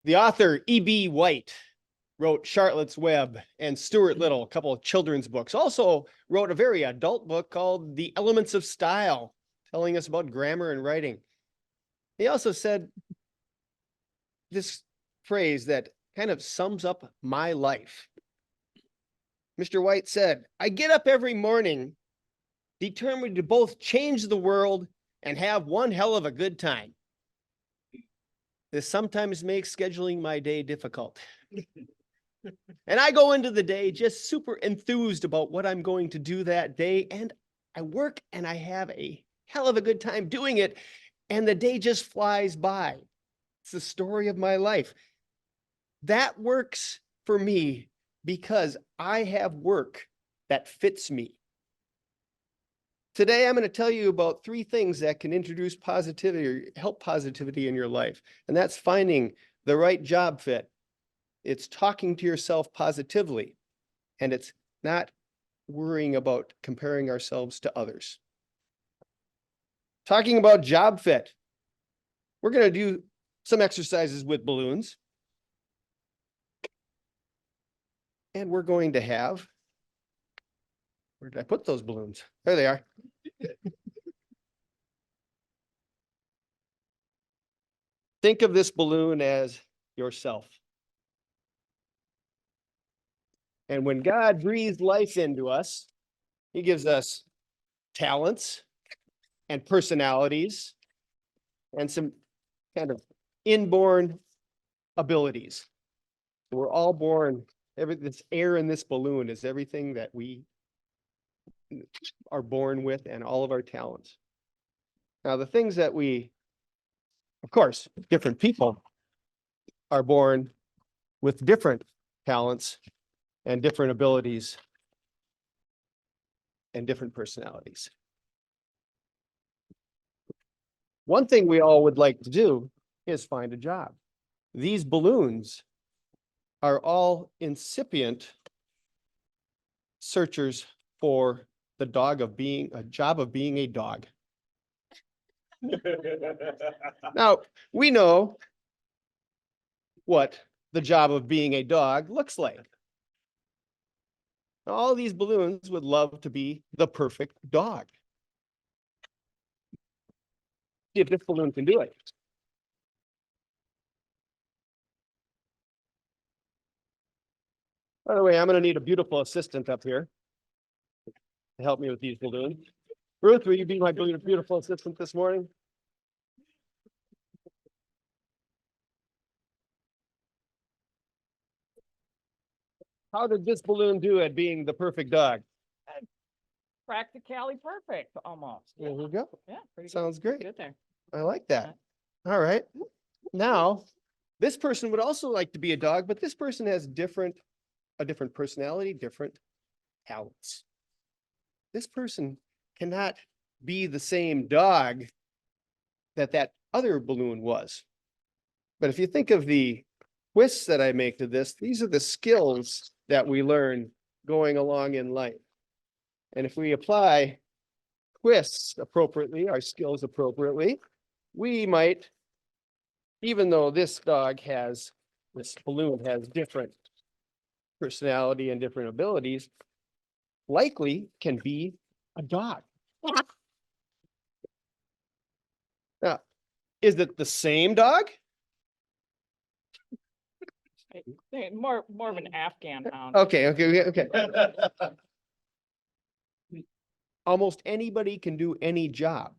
The author E.B. White wrote Charlotte's Web and Stuart Little, a couple of children's books. Also wrote a very adult book called The Elements of Style, telling us about grammar and writing. He also said this phrase that kind of sums up my life. Mr. White said, "I get up every morning determined to both change the world and have one hell of a good time. This sometimes makes scheduling my day difficult. And I go into the day just super enthused about what I'm going to do that day. And I work and I have a hell of a good time doing it. And the day just flies by. It's the story of my life. That works for me because I have work that fits me. Today, I'm going to tell you about 3 things that can introduce positivity or help positivity in your life. And that's finding the right job fit. It's talking to yourself positively. And it's not worrying about comparing ourselves to others. Talking about job fit. We're going to do some exercises with balloons. And we're going to have, where did I put those balloons? There they are. Think of this balloon as yourself. And when God breathes life into us, he gives us talents and personalities and some kind of inborn abilities. We're all born, this air in this balloon is everything that we are born with and all of our talents. Now, the things that of course, different people are born with different talents and different abilities and different personalities. One thing we all would like to do is find a job. These balloons are all incipient searchers for the job of being a dog. Now, we know what the job of being a dog looks like. All these balloons would love to be the perfect dog. See if this balloon can do it. By the way, I'm going to need a beautiful assistant up here to help me with these balloons. Ruth, will you be my beautiful assistant this morning? How did this balloon do at being the perfect dog? Practically perfect, almost. There we go. Yeah, pretty good. Sounds great. Good there. I like that. All right. Now, this person would also like to be a dog, but this person has a different personality, different talents. This person cannot be the same dog that other balloon was. But if you think of the twists that I make to this, these are the skills that we learn going along in life. And if we apply twists appropriately, our skills appropriately, we might, even though this balloon has different personality and different abilities, likely can be a dog. Now, is it the same dog? More of an Afghan hound. Okay. Almost anybody can do any job.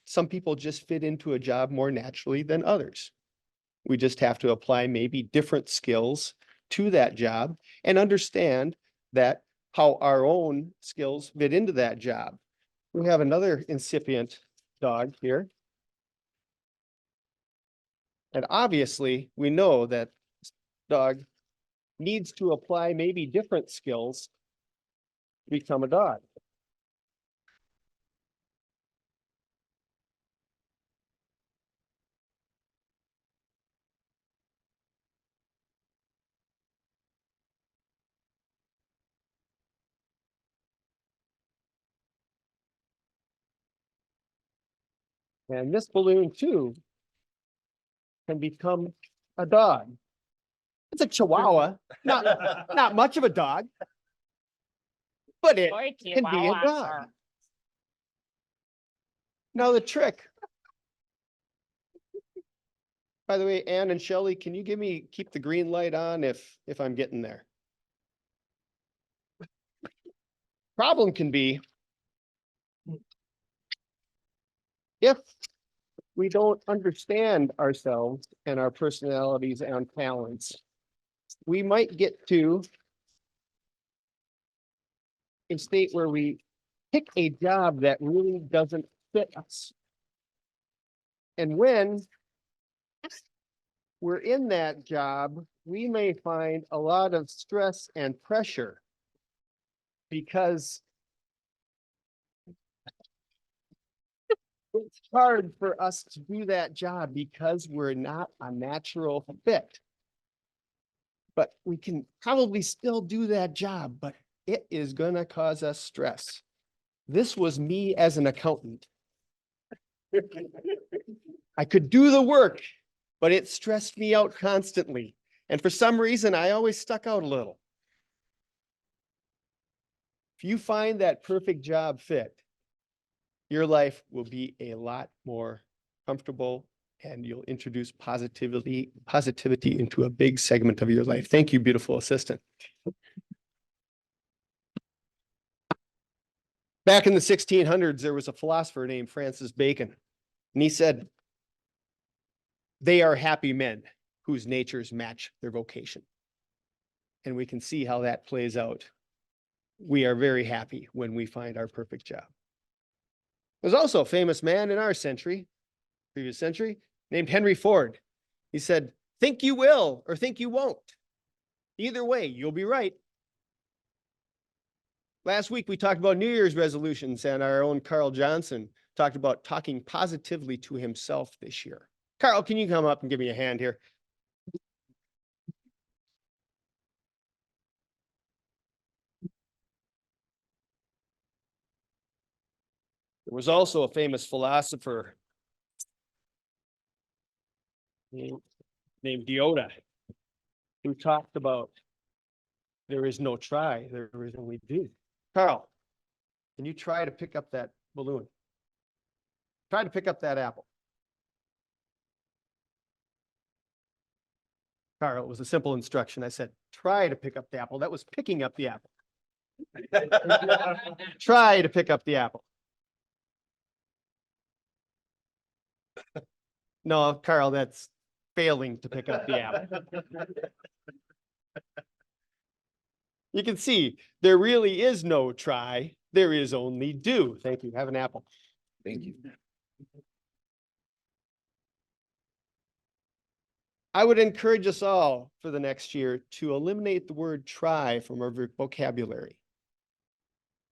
Some people just fit into a job more naturally than others. We just have to apply maybe different skills to that job and understand that how our own skills fit into that job. We have another incipient dog here. And obviously, we know that this dog needs to apply maybe different skills to become a dog. And this balloon too can become a dog. It's a Chihuahua, not much of a dog, but it Toy can be a chihuahua dog. are- Now the trick. By the way, Ann and Shelley, can you keep the green light on if I'm getting there? Problem can be if we don't understand ourselves and our personalities and talents, we might get to a state where we pick a job that really doesn't fit us. And when we're in that job, we may find a lot of stress and pressure because it's hard for us to do that job because we're not a natural fit. But we can probably still do that job, but it is going to cause us stress. This was me as an accountant. I could do the work, but it stressed me out constantly. And for some reason, I always stuck out a little. If you find that perfect job fit, your life will be a lot more comfortable and you'll introduce positivity into a big segment of your life. Thank you, beautiful assistant. Back in the 1600s, there was a philosopher named Francis Bacon, and he said, they are happy men whose natures match their vocation. And we can see how that plays out. We are very happy when we find our perfect job. There's also a famous man in our century, previous century, named Henry Ford. He said, think you will or think you won't. Either way, you'll be right. Last week, we talked about New Year's resolutions, and our own Carl Johnson talked about talking positively to himself this year. Carl, can you come up and give me a hand here? There was also a famous philosopher named Yoda who talked about there is no try, there is only do. Carl, can you try to pick up that balloon? Try to pick up that apple. Carl, it was a simple instruction. I said, try to pick up the apple. That was picking up the apple. Try to pick up the apple. No, Carl, that's failing to pick up the apple. You can see there really is no try. There is only do. Thank you. Have an apple. Thank you. I would encourage us all for the next year to eliminate the word try from our vocabulary.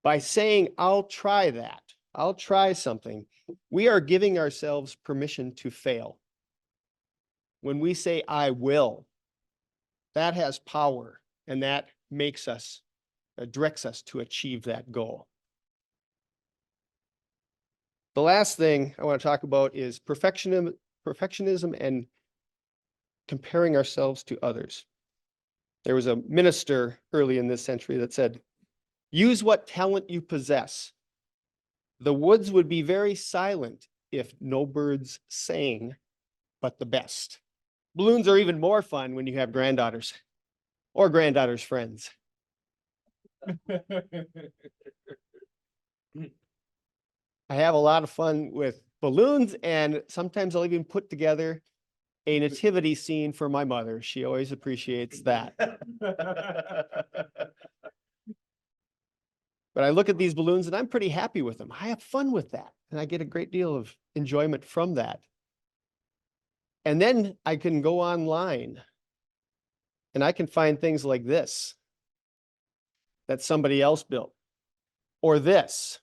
By saying, I'll try that, I'll try something, we are giving ourselves permission to fail. When we say, I will, that has power and that makes us, directs us to achieve that goal. The last thing I want to talk about is perfectionism and comparing ourselves to others. There was a minister early in this century that said, use what talent you possess. The woods would be very silent if no birds sang but the best. Balloons are even more fun when you have granddaughters or granddaughters' friends. I have a lot of fun with balloons, and sometimes I'll even put together a nativity scene for my mother. She always appreciates that. But I look at these balloons and I'm pretty happy with them. I have fun with that, and I get a great deal of enjoyment from that. And then I can go online and I can find things like this that somebody else built, or this.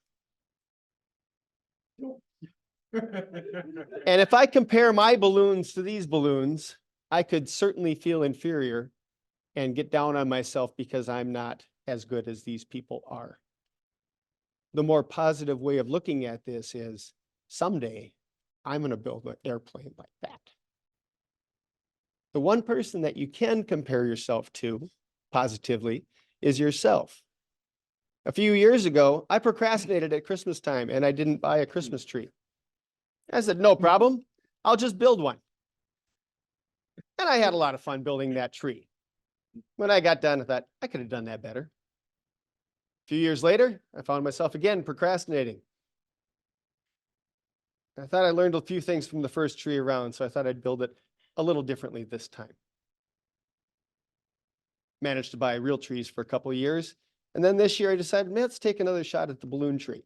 And if I compare my balloons to these balloons, I could certainly feel inferior and get down on myself because I'm not as good as these people are. The more positive way of looking at this is someday I'm going to build an airplane like that. The one person that you can compare yourself to positively is yourself. A few years ago, I procrastinated at Christmas time and I didn't buy a Christmas tree. I said, no problem. I'll just build one. And I had a lot of fun building that tree. When I got done, I thought I could have done that better. A few years later, I found myself again procrastinating. I thought I learned a few things from the first tree around, so I thought I'd build it a little differently this time. Managed to buy real trees for a couple of years. And then this year I decided, man, let's take another shot at the balloon tree.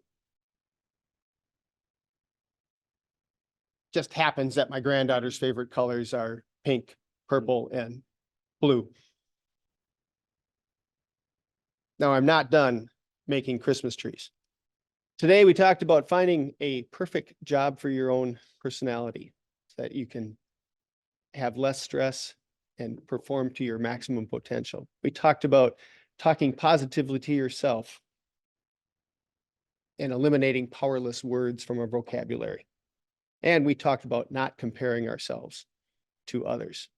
Just happens that my granddaughter's favorite colors are pink, purple, and blue. Now I'm not done making Christmas trees. Today we talked about finding a perfect job for your own personality so that you can have less stress and perform to your maximum potential. We talked about talking positively to yourself and eliminating powerless words from our vocabulary. And we talked about not comparing ourselves to others.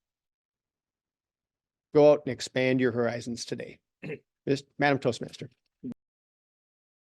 Go out and expand your horizons today. Madam Toastmaster.